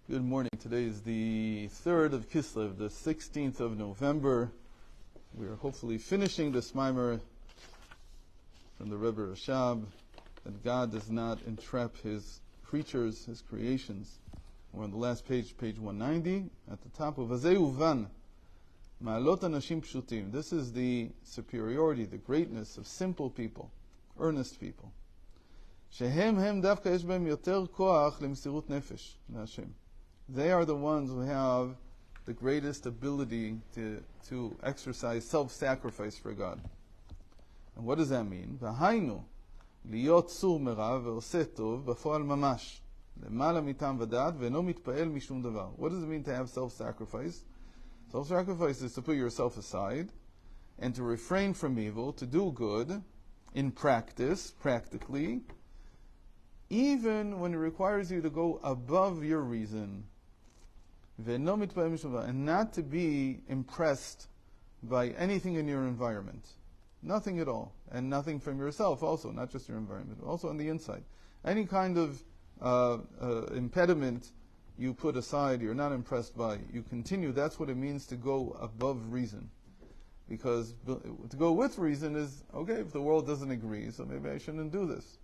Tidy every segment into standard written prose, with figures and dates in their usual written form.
Good morning. Today is the 3rd of Kislev, the 16th of November. We are hopefully finishing this mimer from the Rebbe Rashab, that God does not entrap His creatures, His creations. We're on the last page, page 190, at the top of Vazei Uvan, Ma'alot Anashim Pshutim. This is the superiority, the greatness of simple people, earnest people. Shehem hem davka yesh behem yoter koach lemsirut nefesh leHashem. They are the ones who have the greatest ability to exercise self-sacrifice for God. And what does that mean? V'hainu liyot sur merav ve'oseh tov b'foal mamash lemala mitam v'dat ve'no mitpa'el mishum davar. What does it mean to have self-sacrifice? Self-sacrifice is to put yourself aside and to refrain from evil, to do good in practice, practically, even when it requires you to go above your reason. And not to be impressed by anything in your environment. Nothing at all. And nothing from yourself also, not just your environment, also on the inside. Any kind of impediment you put aside, you're not impressed by, you continue. That's what it means to go above reason. Because to go with reason is, okay, if the world doesn't agree, so maybe I shouldn't do this.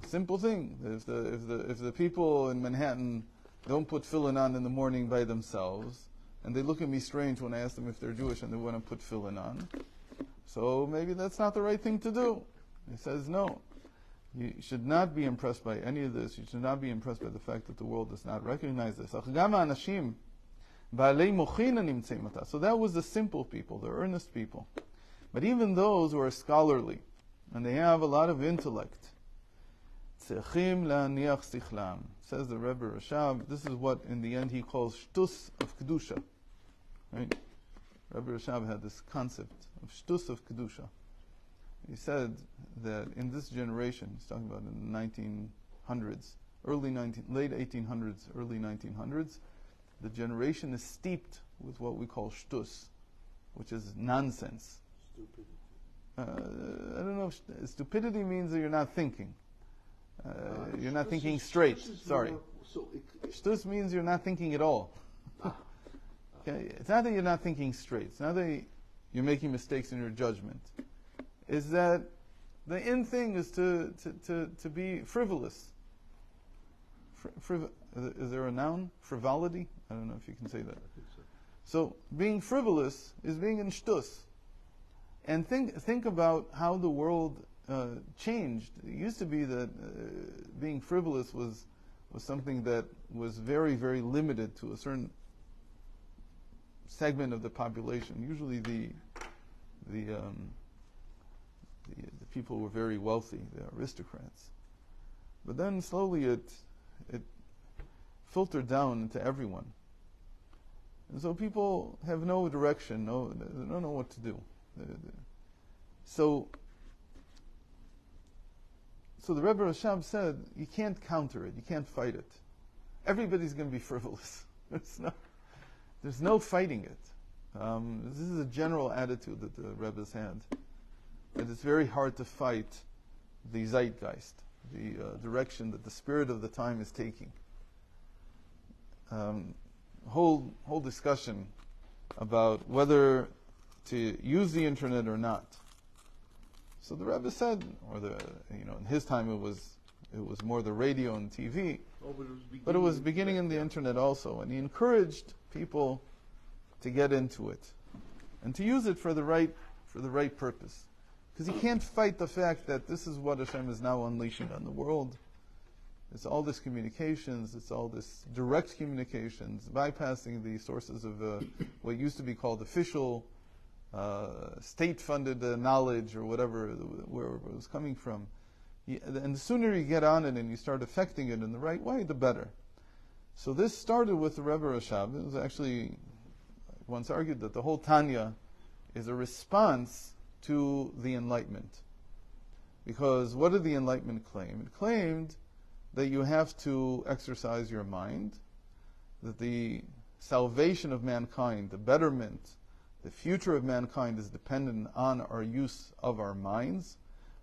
Simple thing. If the people in Manhattan don't put tefillin on in the morning by themselves, and they look at me strange when I ask them if they're Jewish and they want to put tefillin on, so maybe that's not the right thing to do. He says no. You should not be impressed by any of this. You should not be impressed by the fact that the world does not recognize this. So that was the simple people, the earnest people. But even those who are scholarly, and they have a lot of intellect, says the Rebbe Rashab, this is what in the end he calls shtus of kedusha. Right? Rebbe Rashab had this concept of shtus of kedusha. He said that in this generation, he's talking about in the 1900s, late 1800s, early 1900s, the generation is steeped with what we call shtus, which is nonsense. Stupidity. I don't know if stupidity means that you're not thinking. You're not thinking straight. Sorry. Shtus means you're not thinking at all. Okay? It's not that you're not thinking straight. It's not that you're making mistakes in your judgment. It's that the in thing is to be frivolous. Is there a noun? Frivolity? I don't know if you can say that. I think so being frivolous is being in shtus. And think about how the world changed. It used to be that being frivolous was something that was very, very limited to a certain segment of the population. Usually the people who were very wealthy, the aristocrats. But then slowly it filtered down into everyone. And so people have no direction, they don't know what to do. So the Rebbe Rashab said, you can't counter it, you can't fight it. Everybody's going to be frivolous. There's no fighting it. This is a general attitude that the Rebbe's had. That it's very hard to fight the zeitgeist, the direction that the spirit of the time is taking. Whole discussion about whether to use the internet or not. So the Rebbe said, in his time it was more the radio and TV, but it was beginning in the internet also, and he encouraged people to get into it and to use it for the right purpose, because you can't fight the fact that this is what Hashem is now unleashing on the world. It's all this communications, it's all this direct communications, bypassing the sources of what used to be called official state-funded knowledge or whatever, wherever it was coming from. And the sooner you get on it and you start affecting it in the right way, the better. So this started with the Rebbe Rashab. It was actually, once argued that the whole Tanya is a response to the Enlightenment. Because what did the Enlightenment claim? It claimed that you have to exercise your mind, that the salvation of mankind, the betterment, the future of mankind is dependent on our use of our minds.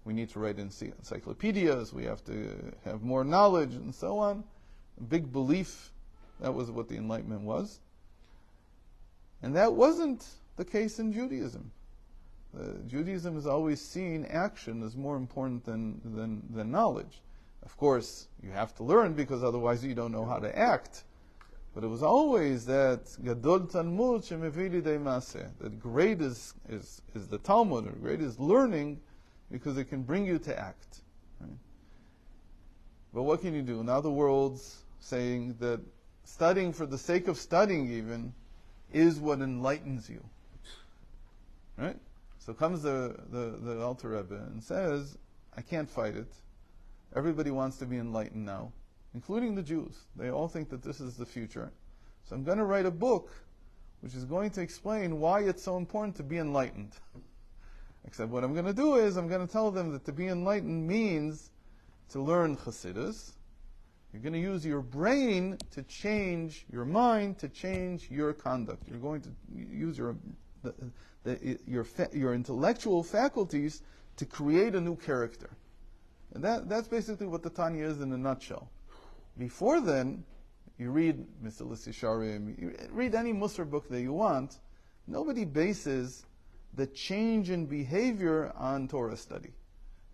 We need to write encyclopedias, we have to have more knowledge, and so on. big belief. That was what the Enlightenment was. And that wasn't the case in Judaism. Judaism has always seen action as more important than knowledge. Of course, you have to learn because otherwise you don't know how to act. But it was always that Gadol Talmud shemevii lidei maaseh, that great is the Talmud, or great is learning, because it can bring you to act. Right? But what can you do? Now the world's saying that studying for the sake of studying even is what enlightens you. Right? So comes the Alter Rebbe and says, I can't fight it. Everybody wants to be enlightened now, including the Jews. They all think that this is the future. So I'm going to write a book which is going to explain why it's so important to be enlightened. Except what I'm going to do is I'm going to tell them that to be enlightened means to learn Chasidus. You're going to use your brain to change your mind, to change your conduct. You're going to use your intellectual faculties to create a new character. And that's basically what the Tanya is in a nutshell. Before then, you read Mesilas Yesharim, you read any Musar book that you want, nobody bases the change in behavior on Torah study.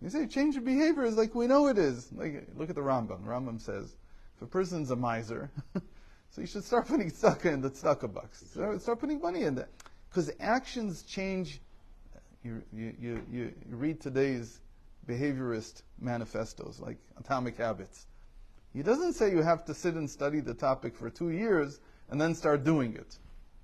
You say change in behavior is like we know it is. Like, look at the Rambam. The Rambam says, if a person's a miser, so you should start putting tzedakah in the tzedakah box. Start putting money in that. Because actions change. You read today's behaviorist manifestos, like Atomic Habits. He doesn't say you have to sit and study the topic for 2 years and then start doing it.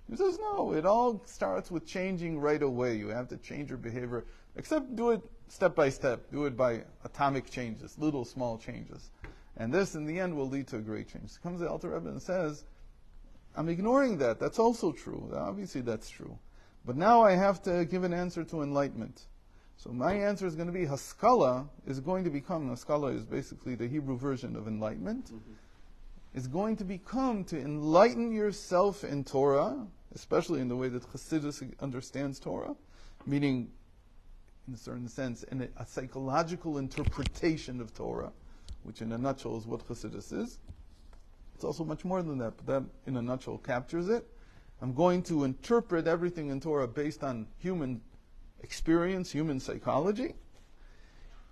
He says, no, it all starts with changing right away. You have to change your behavior, except do it step by step. Do it by atomic changes, little small changes. And this, in the end, will lead to a great change. So comes the Alter Rebbe and says, I'm ignoring that. That's also true. Obviously, that's true. But now I have to give an answer to enlightenment. So my answer is going to be Haskalah is going to become, Haskalah is basically the Hebrew version of enlightenment, is going to become to enlighten yourself in Torah, especially in the way that Chassidus understands Torah, meaning, in a certain sense, in a psychological interpretation of Torah, which in a nutshell is what Chassidus is. It's also much more than that, but that in a nutshell captures it. I'm going to interpret everything in Torah based on human experience, human psychology.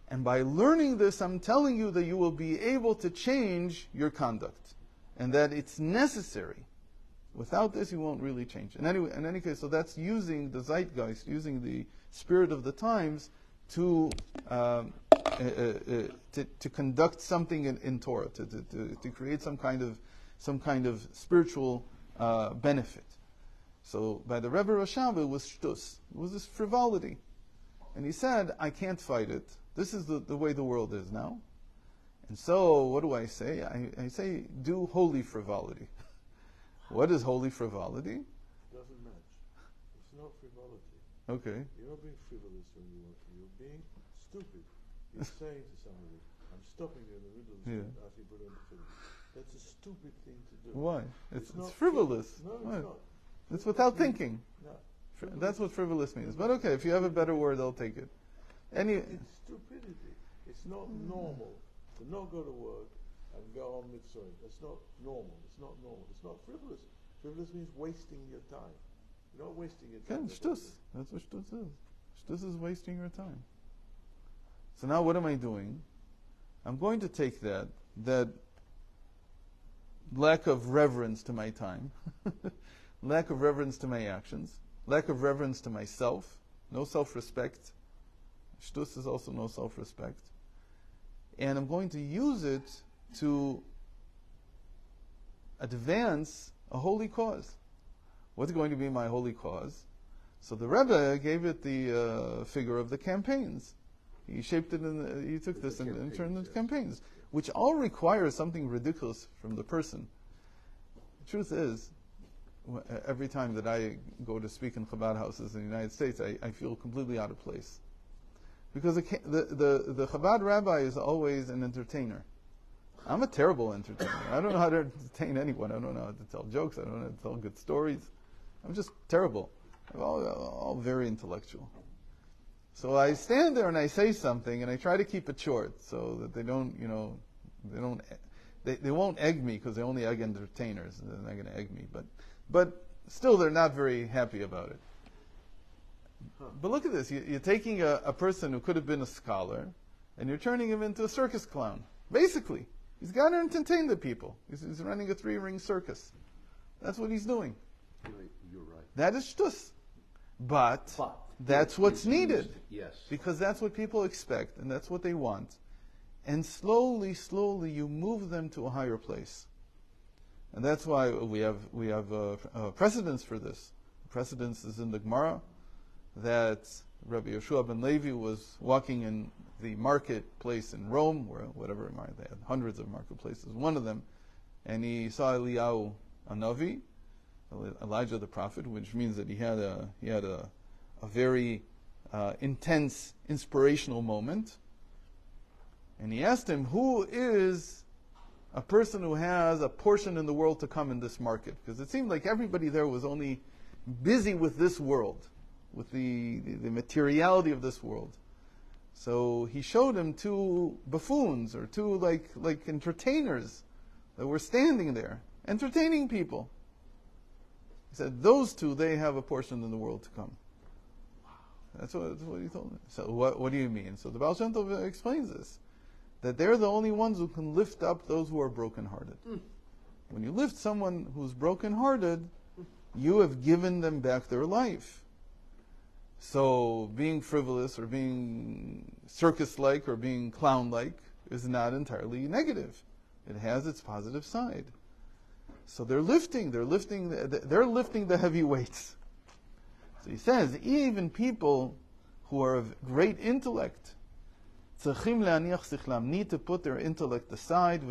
And by learning this, I'm telling you that you will be able to change your conduct. And that it's necessary. Without this, you won't really change. In any case, so that's using the zeitgeist, using the spirit of the times to conduct something in Torah, to create some kind of spiritual benefit. So by the Rebbe Rashab, it was shtus. It was this frivolity. And he said, I can't fight it. This is the way the world is now. And so, what do I say? I say, do holy frivolity. What is holy frivolity? It doesn't match. It's not frivolity. Okay. You're not being frivolous when you're being stupid. You're saying to somebody, I'm stopping you in the middle of the street, asking for them to finish. That's a stupid thing to do. Why? It's not frivolous. No, Why? it's not. It's without thinking. No. That's what frivolous means. But okay, if you have a better word, I'll take it. It's stupidity. It's not normal to not go to work and go on mitzvah. That's not normal. It's not normal. It's not frivolous. Frivolous means wasting your time. You're not wasting your time. Okay, shtus. That's what shtus is. Shtus is wasting your time. So now what am I doing? I'm going to take that lack of reverence to my time, lack of reverence to my actions, lack of reverence to myself, no self-respect. Shtus is also no self-respect. And I'm going to use it to advance a holy cause. What's going to be my holy cause? So the Rebbe gave it the figure of the campaigns. He shaped it, he took this and turned it into campaigns, which all require something ridiculous from the person. The truth is, every time that I go to speak in Chabad houses in the United States, I feel completely out of place. Because the Chabad rabbi is always an entertainer. I'm a terrible entertainer. I don't know how to entertain anyone. I don't know how to tell jokes. I don't know how to tell good stories. I'm just terrible. I'm all very intellectual. So I stand there and I say something and I try to keep it short so that they don't They won't egg me because they only egg entertainers. They're not going to egg me, but still they're not very happy about it. But look at this. You're taking a person who could have been a scholar, and you're turning him into a circus clown. Basically, he's got to entertain the people. He's running a 3-ring circus. That's what he's doing. You're right. That is shtus. But that's what's needed. Yes. Because that's what people expect, and that's what they want. And slowly, slowly, you move them to a higher place. And that's why we have precedence for this. Precedence is in the Gemara that Rabbi Yeshua ben Levi was walking in the marketplace in Rome, or whatever, they had hundreds of marketplaces, one of them, and he saw Eliyahu, a Navi, Elijah the prophet, which means that he had a very intense, inspirational moment. And he asked him, who is a person who has a portion in the world to come in this market? Because it seemed like everybody there was only busy with this world, with the materiality of this world. So he showed him 2 buffoons, or 2 like entertainers that were standing there, entertaining people. He said, those 2, they have a portion in the world to come. That's what he told him. So what do you mean? So the Baal Shem Tov explains this, that they're the only ones who can lift up those who are brokenhearted. When you lift someone who's brokenhearted, you have given them back their life. So being frivolous or being circus-like or being clown-like is not entirely negative. It has its positive side. So they're lifting the heavy weights. So he says, even people who are of great intellect need to put their intellect aside.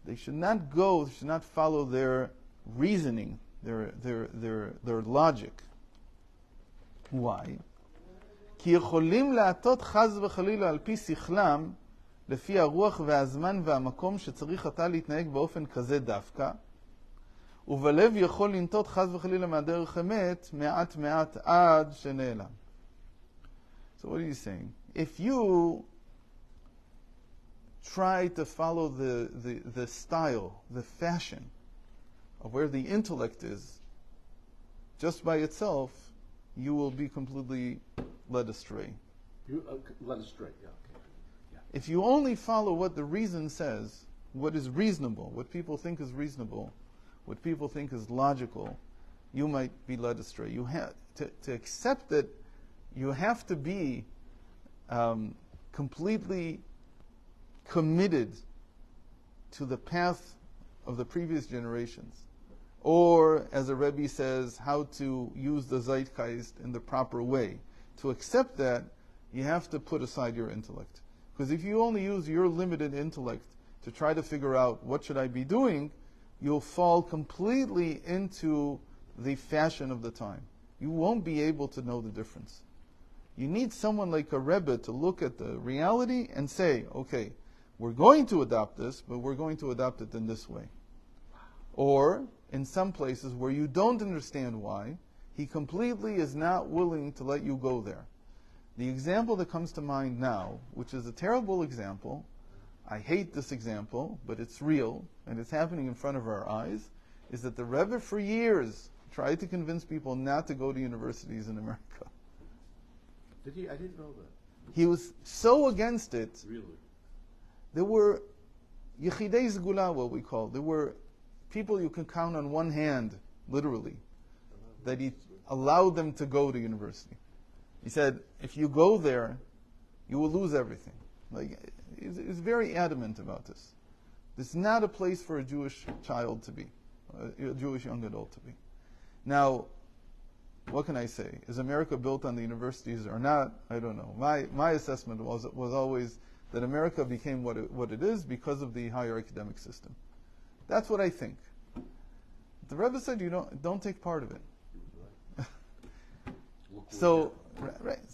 They should not follow their reasoning, their logic. Why? כי יכולים להטות חס וחלילה על פי שכלם, לפי הרוח והזמן והמקום שצריך אתה להתנהג באופן כזה דווקא, ובלב יכול לנטות חס וחלילה מהדרך אמת, מעט מעט עד שנעלם. So what are you saying? If you try to follow the style, the fashion of where the intellect is, just by itself, you will be completely led astray. Led astray, yeah. Okay. Yeah. If you only follow what the reason says, what is reasonable, what people think is reasonable, what people think is logical, you might be led astray. You have to accept that you have to be completely committed to the path of the previous generations. Or, as a Rebbe says, how to use the Zeitgeist in the proper way. To accept that, you have to put aside your intellect. Because if you only use your limited intellect to try to figure out what should I be doing, you'll fall completely into the fashion of the time. You won't be able to know the difference. You need someone like a Rebbe to look at the reality and say, okay, we're going to adopt this, but we're going to adopt it in this way. Or, in some places where you don't understand why, he completely is not willing to let you go there. The example that comes to mind now, which is a terrible example, I hate this example, but it's real, and it's happening in front of our eyes, is that the Rebbe for years tried to convince people not to go to universities in America. Did he? I didn't know that. He was so against it. Really? There were Yechidei Zgula, what we call. There were people you can count on one hand, literally, that he allowed them to go to university. He said, if you go there, you will lose everything. Like, he's very adamant about this. This is not a place for a Jewish child to be, a Jewish young adult to be. Now, what can I say? Is America built on the universities or not? I don't know. My assessment was always that America became what it is because of the higher academic system. That's what I think. The Rebbe said you don't take part of it. So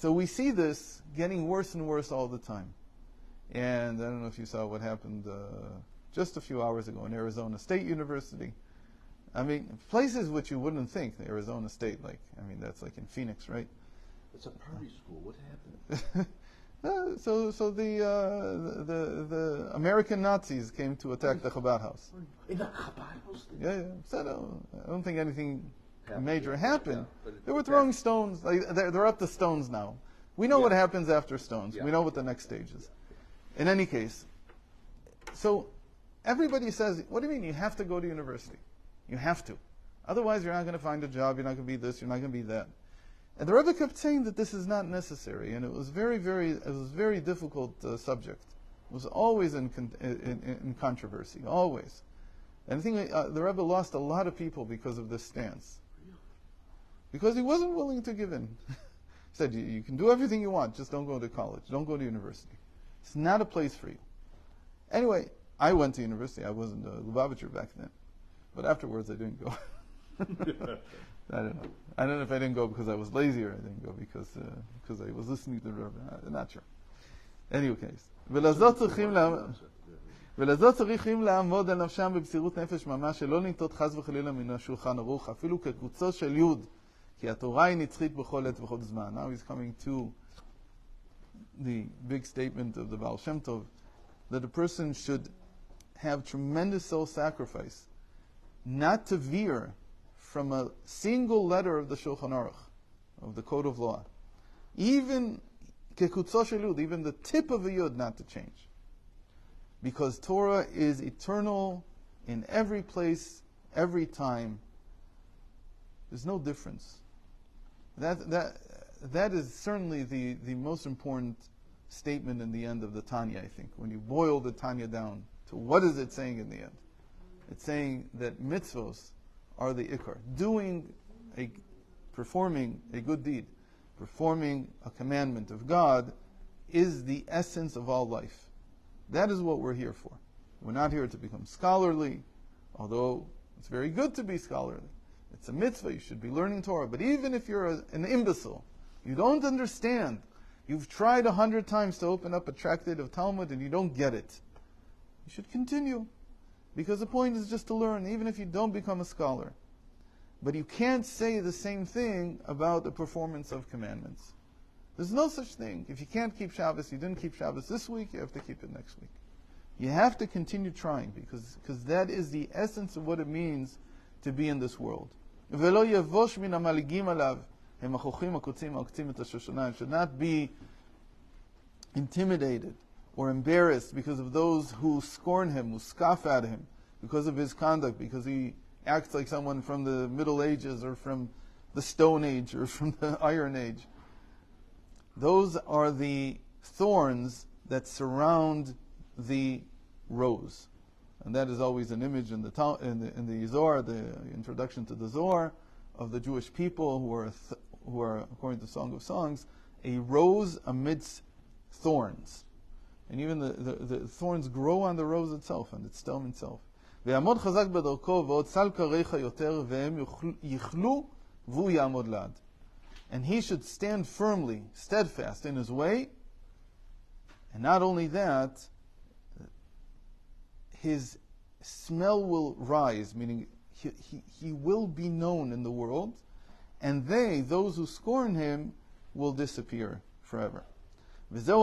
we see this getting worse and worse all the time. And I don't know if you saw what happened just a few hours ago in Arizona State University. I mean, places which you wouldn't think, Arizona State, that's like in Phoenix, right? It's a party school. What happened? So the American Nazis came to attack the Chabad house. In the Chabad house? Yeah. So I don't think anything major happened. But it They were was throwing stones. Like, they're up to stones now. We know what happens after stones. Yeah. We know what the next stage is. In any case, so everybody says, what do you mean you have to go to university? You have to. Otherwise, you're not going to find a job. You're not going to be this. You're not going to be that. And the Rebbe kept saying that this is not necessary, and it was very difficult subject. It was always in controversy, always. And I think the Rebbe lost a lot of people because of this stance, because he wasn't willing to give in. He said, "You can do everything you want, just don't go to college, don't go to university. It's not a place for you." Anyway, I went to university. I wasn't a Lubavitcher back then, but afterwards I didn't go. I don't know. I don't know if I didn't go because I was lazy or I didn't go because I was listening to the Rebbe. I'm not sure. Any case. ולזאת צריכים לעמוד על נפשם בבסירות נפש ממש, שלא לנטות חס וחלילה מן השולחן ערוך, אפילו כקבוצו של יוד, כי התורה היא נצחית בכל עת ובכל זמן. Now he's coming to the big statement of the Baal Shem Tov, that a person should have tremendous self-sacrifice, not to veer from a single letter of the Shulchan Aruch, of the Code of Law. Even kekutzo shel yud, even the tip of a yud not to change. Because Torah is eternal in every place, every time. There's no difference. That is certainly the most important statement in the end of the Tanya, I think. When you boil the Tanya down to what is it saying in the end? It's saying that mitzvos are the ikar. Performing a good deed, performing a commandment of God is the essence of all life. That is what we're here for. We're not here to become scholarly, although it's very good to be scholarly. It's a mitzvah, you should be learning Torah. But even if you're an imbecile, you don't understand, you've tried 100 times to open up a tractate of Talmud and you don't get it, you should continue. Because the point is just to learn, even if you don't become a scholar. But you can't say the same thing about the performance of commandments. There's no such thing. If you can't keep Shabbos, you didn't keep Shabbos this week, you have to keep it next week. You have to continue trying, because that is the essence of what it means to be in this world. It should not be intimidated or embarrassed because of those who scorn him, who scoff at him, because of his conduct, because he acts like someone from the Middle Ages or from the Stone Age or from the Iron Age. Those are the thorns that surround the rose. And that is always an image in the Zohar, the introduction to the Zohar, of the Jewish people who are, according to Song of Songs, a rose amidst thorns. And even the thorns grow on the rose itself, and its stem itself. ויעמוד חזק בדרכו ועוד סל קריך יותר והם יכלו והוא יעמוד לעד. And he should stand firmly, steadfast in his way. And not only that, his smell will rise, meaning he will be known in the world, and those who scorn him, will disappear forever. וזה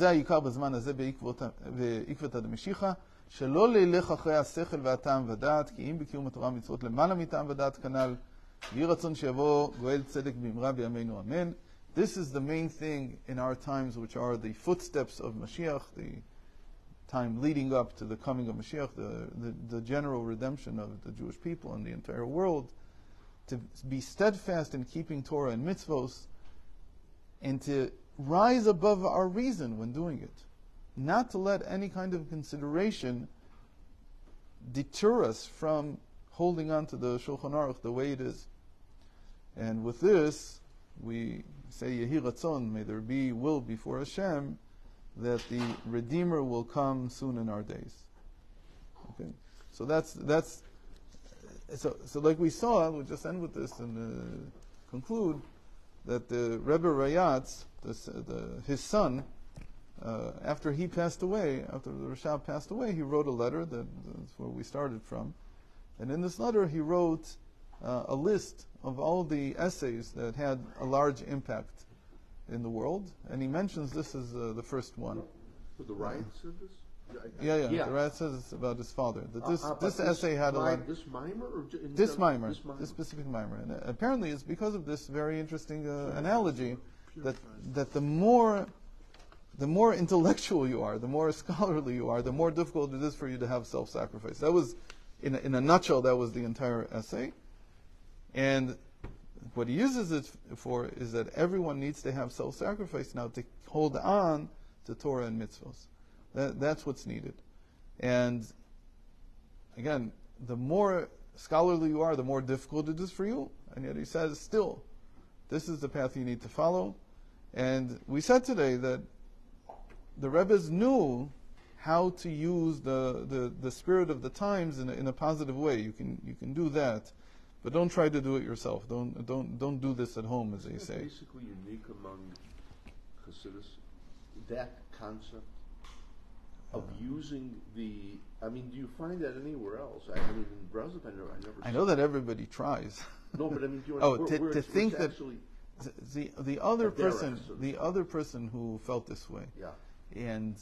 העיקר בזמן הזה בעקבתא דמשיחא, שלא ללך אחרי השכל והטעם ודעת, כי אם בקיום התורה מצוות למעלה מטעם ודעת כנ"ל, ויהי רצון שיבוא גואל צדק במהרה בימינו אמן. This is the main thing in our times, which are the footsteps of Mashiach, the time leading up to the coming of Mashiach, the general redemption of the Jewish people and the entire world, to be steadfast in keeping Torah and mitzvos, and to rise above our reason when doing it. Not to let any kind of consideration deter us from holding on to the Shulchan Aruch the way it is. And with this, we say, Yehi Ratzon, may there be will before Hashem, that the Redeemer will come soon in our days. Okay, so so like we saw, we'll just end with this and conclude that the Rebbe Rayatz, his son, after he passed away, after the Rashab passed away, he wrote a letter. That's where we started from. And in this letter, he wrote a list of all the essays that had a large impact in the world, and he mentions this as the first one. But the Riot said this? Yeah. Yeah. The Rat says it's about his father. That this But essay had a lot. This mimer? Or This mimer, this specific mimer, and apparently it's because of this very interesting analogy that the more intellectual you are, the more scholarly you are, the more difficult it is for you to have self-sacrifice. That was, in a nutshell, that was the entire essay. And what he uses it for is that everyone needs to have self-sacrifice now to hold on to Torah and mitzvos. That's what's needed. And again, the more scholarly you are, the more difficult it is for you. And yet he says, still, this is the path you need to follow. And we said today that the Rebbes knew how to use the spirit of the times in a positive way. You can do that, but don't try to do it yourself. Don't do this at home, as they say. Basically unique among Chasidus, that concept of using the. I mean, do you find that anywhere else? I mean, in Brazil, I never. I know that everybody tries. No, but I mean, do you to think that actually the other person, so to the other person who felt this way, yeah. and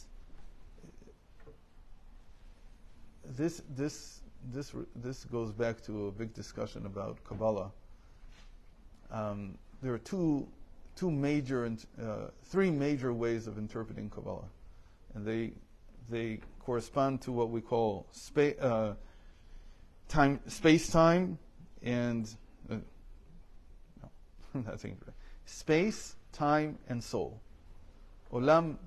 this goes back to a big discussion about Kabbalah. There are three major ways of interpreting Kabbalah, and they correspond to what we call space-time and space, time, and soul. Olam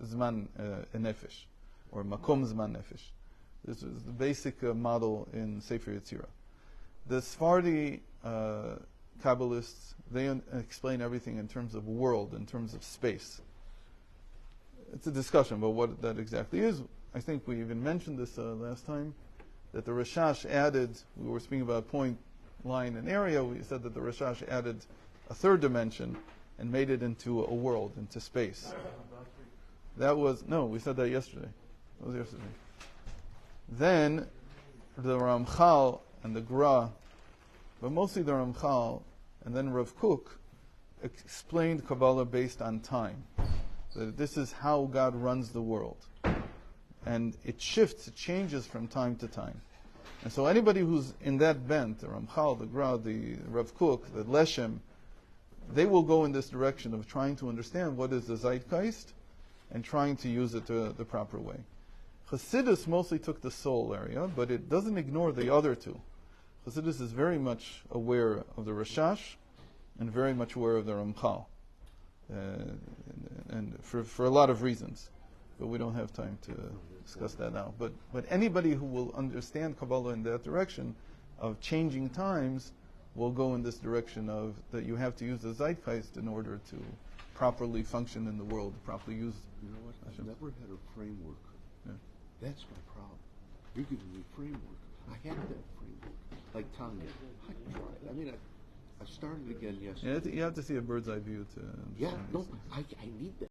zman nefesh, or makom zman nefesh. This is the basic model in Sefer Yetzirah. The Sephardi Kabbalists, they explain everything in terms of world, in terms of space. It's a discussion about what that exactly is. I think we even mentioned this last time, that the Rashash added, we were speaking about point, line, and area, we said that the Rashash added a third dimension and made it into a world, into space. We said that yesterday. That was yesterday. Then the Ramchal and the Gra, but mostly the Ramchal, and then Rav Kook explained Kabbalah based on time. That this is how God runs the world. And it shifts, it changes from time to time. And so anybody who's in that bent, the Ramchal, the Gra, the Rav Kook, the Leshem, they will go in this direction of trying to understand what is the Zeitgeist and trying to use it the proper way. Chassidus mostly took the soul area, but it doesn't ignore the other two. Chassidus is very much aware of the Rashash and very much aware of the Ramchal. And for a lot of reasons. But we don't have time to discuss that now. But anybody who will understand Kabbalah in that direction of changing times will go in this direction of that you have to use the Zeitgeist in order to properly function in the world, properly use. You know what? I've never had a framework. Yeah. That's my problem. You're giving me a framework. I have that framework. Like Tanya. I tried. I mean, I started again yesterday. You have to see a bird's eye view to understand. Yeah, no, I need that.